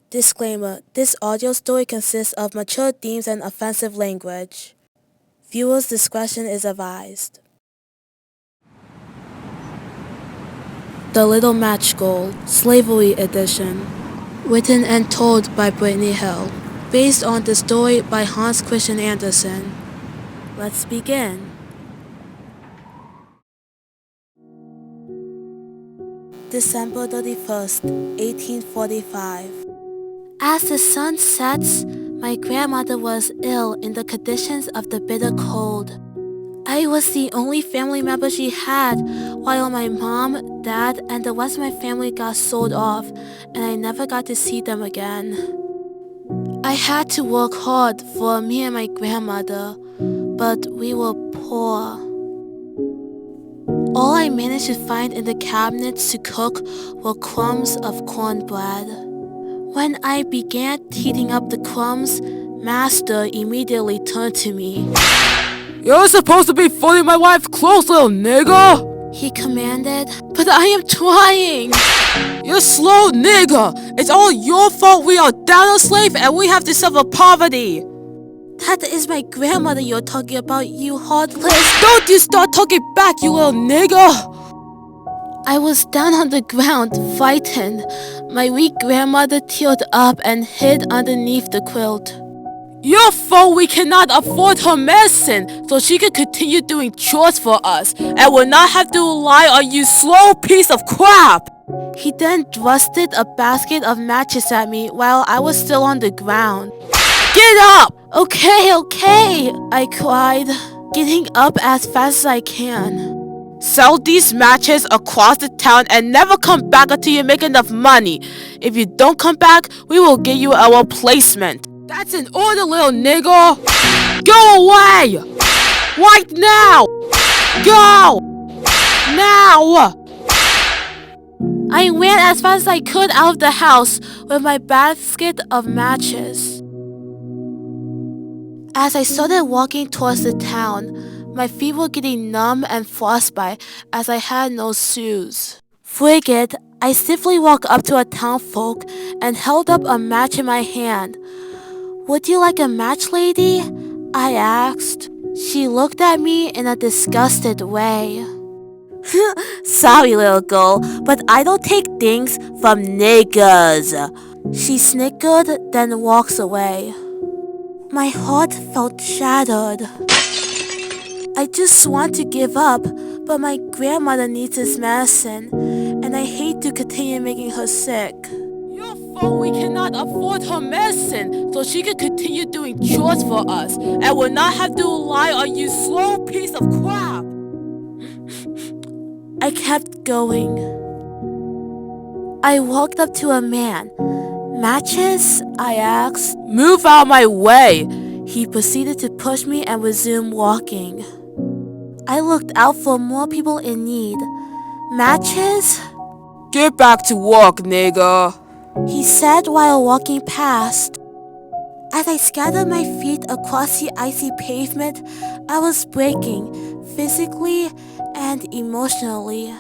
Disclaimer: this audio story consists of mature themes and offensive language. Viewers' discretion is advised. The Little Match Girl, Slavery Edition. Written and told by Brittany Hill. Based on the story by Hans Christian Andersen. Let's begin. December 31st, 1845. As the sun sets, my grandmother was ill in the conditions of the bitter cold. I was the only family member she had, while my mom, dad, and the rest of my family got sold off, and I never got to see them again. I had to work hard for me and my grandmother, but we were poor. All I managed to find in the cabinets to cook were crumbs of cornbread. When I began heating up the crumbs, Master immediately turned to me. "You're supposed to be folding my wife's clothes, little nigga!" He commanded. But I am trying! "You slow nigga! It's all your fault we are down a slave and we have to suffer poverty!" That is my grandmother you're talking about, you heartless. Don't you start talking back, you little nigga! I was down on the ground, frightened. My weak grandmother teared up and hid underneath the quilt. Your fault we cannot afford her medicine, so she can continue doing chores for us, and will not have to rely on you slow piece of crap! He then thrusted a basket of matches at me while I was still on the ground. Get up! Okay, I cried, getting up as fast as I can. Sell these matches across the town and never come back until you make enough money. If you don't come back, we will give you a replacement. That's an order, little nigga! Go away! Right now! Go! Now! I ran as fast as I could out of the house with my basket of matches. As I started walking towards the town, my feet were getting numb and frostbite as I had no shoes. Frigid, I stiffly walked up to a townfolk and held up a match in my hand. "Would you like a match, lady?" I asked. She looked at me in a disgusted way. "Sorry, little girl, but I don't take things from niggas." She snickered, then walks away. My heart felt shattered. I just want to give up, but my grandmother needs this medicine, and I hate to continue making her sick. Your fault we cannot afford her medicine, so she can continue doing chores for us, and will not have to rely on you slow piece of crap. I kept going. I walked up to a man. "Matches?" I asked. "Move out of my way!" He proceeded to push me and resume walking. I looked out for more people in need. "Matches?" "Get back to work, nigga," he said while walking past. As I scattered my feet across the icy pavement, I was breaking, physically and emotionally.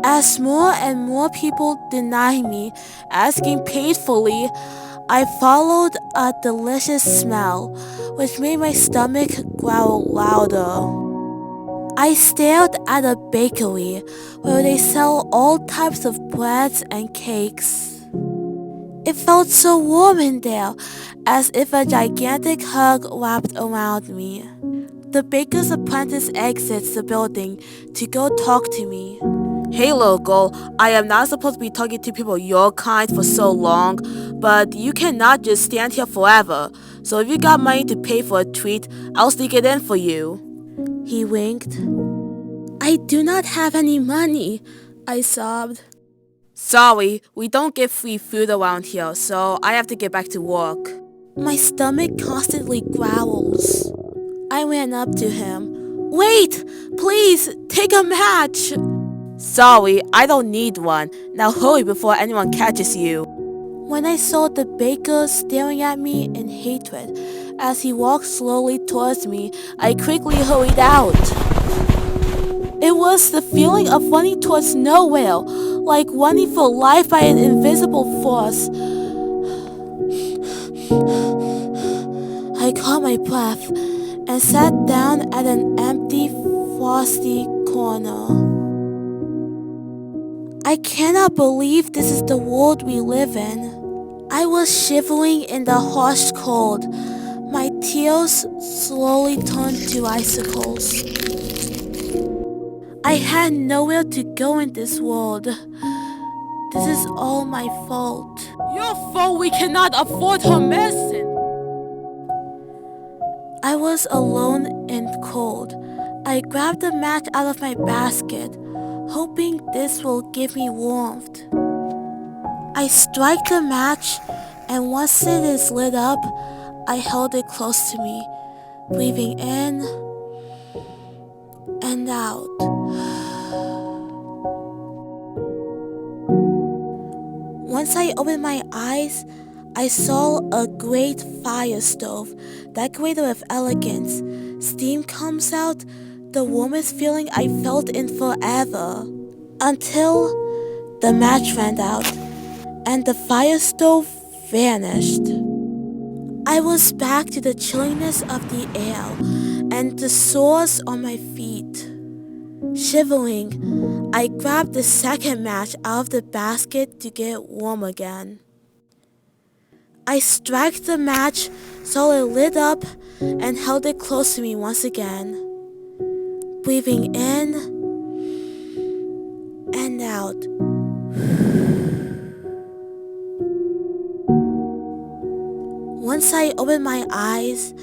As more and more people denied me, asking painfully, I followed a delicious smell, which made my stomach growl louder. I stared at a bakery where they sell all types of breads and cakes. It felt so warm in there, as if a gigantic hug wrapped around me. The baker's apprentice exits the building to go talk to me. "Hey, little girl, I am not supposed to be talking to people your kind for so long, but you cannot just stand here forever. So if you got money to pay for a treat, I'll sneak it in for you." He winked. "I do not have any money," I sobbed. "Sorry, we don't get free food around here, so I have to get back to work." My stomach constantly growls. I ran up to him. "Wait! Please, take a match!" "Sorry, I don't need one. Now hurry before anyone catches you." When I saw the baker staring at me in hatred as he walked slowly towards me, I quickly hurried out. It was the feeling of running towards nowhere, like running for life by an invisible force. caught my breath and sat down at an empty, frosty corner. I cannot believe this is the world we live in. I was shivering in the harsh cold. My tears slowly turned to icicles. I had nowhere to go in this world. This is all my fault. Your fault we cannot afford her medicine. I was alone and cold. I grabbed a match out of my basket, hoping this will give me warmth. I struck the match, and once it is lit up, I held it close to me, breathing in and out. Once I opened my eyes, I saw a great fire stove, decorated with elegance. Steam comes out, the warmest feeling I felt in forever. Until the match ran out, and the fire stove vanished. I was back to the chilliness of the air and the sores on my feet. Shivering, I grabbed the second match out of the basket to get warm again. I struck the match, saw it lit up, and held it close to me once again. Breathing in and out. Once I opened my eyes,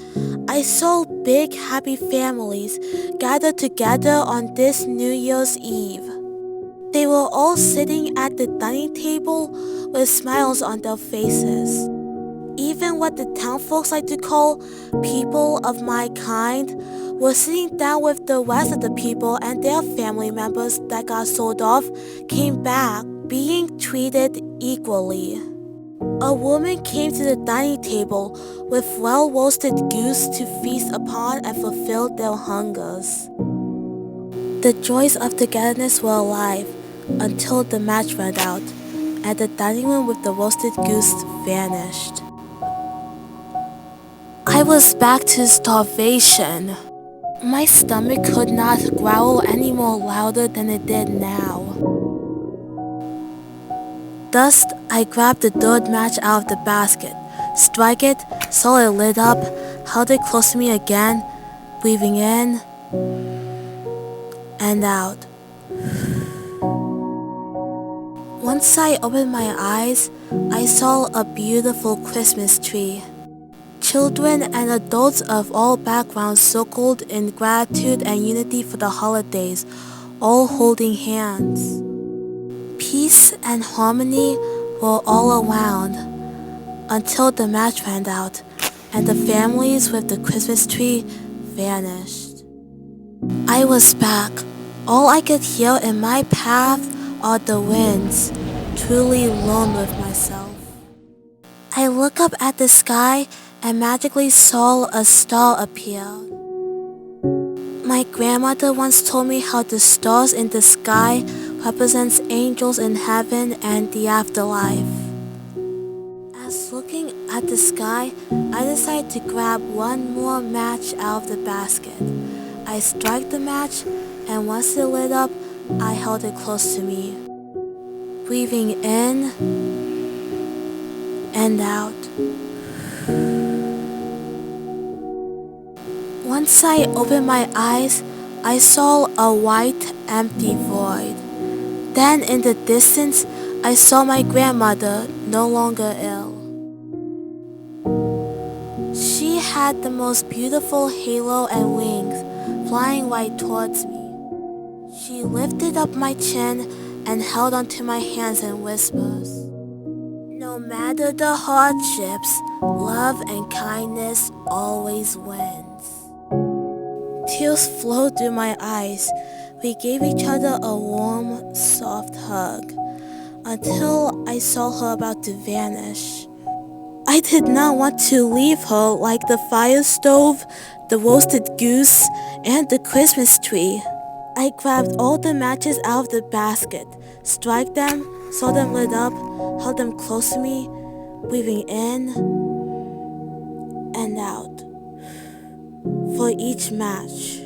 I saw big happy families gathered together on this New Year's Eve. They were all sitting at the dining table with smiles on their faces. Even what the town folks like to call people of my kind were sitting down with the rest of the people, and their family members that got sold off came back, being treated equally. A woman came to the dining table with well-roasted goose to feast upon and fulfill their hungers. The joys of togetherness were alive until the match ran out, and the dining room with the roasted goose vanished. I was back to starvation. My stomach could not growl any more louder than it did now. Thus, I grabbed the third match out of the basket, struck it, saw it lit up, held it close to me again, breathing in and out. Once I opened my eyes, I saw a beautiful Christmas tree. Children and adults of all backgrounds circled in gratitude and unity for the holidays, all holding hands. Peace and harmony were all around until the match ran out and the families with the Christmas tree vanished. I was back. All I could hear in my path are the winds, truly alone with myself. I looked up at the sky and magically saw a star appear. My grandmother once told me how the stars in the sky represents angels in heaven and the afterlife. As looking at the sky, I decided to grab one more match out of the basket. I struck the match, and once it lit up, I held it close to me, breathing in and out. Once I opened my eyes, I saw a white, empty void. Then in the distance, I saw my grandmother, no longer ill. She had the most beautiful halo and wings, flying right towards me. She lifted up my chin and held onto my hands and whispers, "No matter the hardships, love and kindness always wins." Tears flowed through my eyes. We gave each other a warm, soft hug until I saw her about to vanish. I did not want to leave her like the fire stove, the roasted goose, and the Christmas tree. I grabbed all the matches out of the basket, struck them, saw them lit up, held them close to me, breathing in and out. for each match.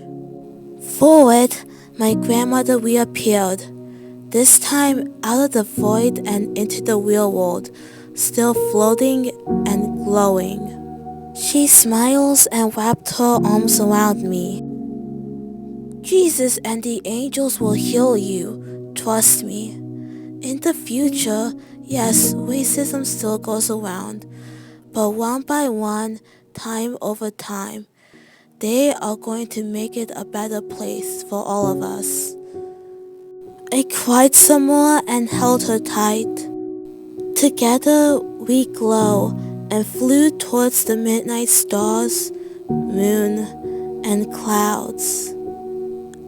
Forward, my grandmother reappeared, this time out of the void and into the real world, still floating and glowing. She smiles and wrapped her arms around me. Jesus and the angels will heal you, trust me. In the future, yes, racism still goes around, but one by one, time over time, they are going to make it a better place for all of us. I cried some more and held her tight. Together we glow and flew towards the midnight stars, moon, and clouds.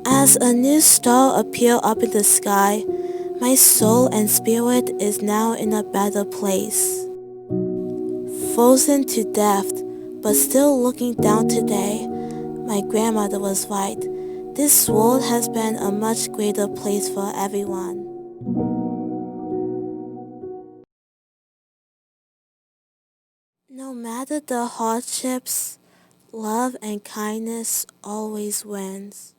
As a new star appeared up in the sky, my soul and spirit is now in a better place. Frozen to death, but still looking down today, my grandmother was right. This world has been a much greater place for everyone. No matter the hardships, love and kindness always wins.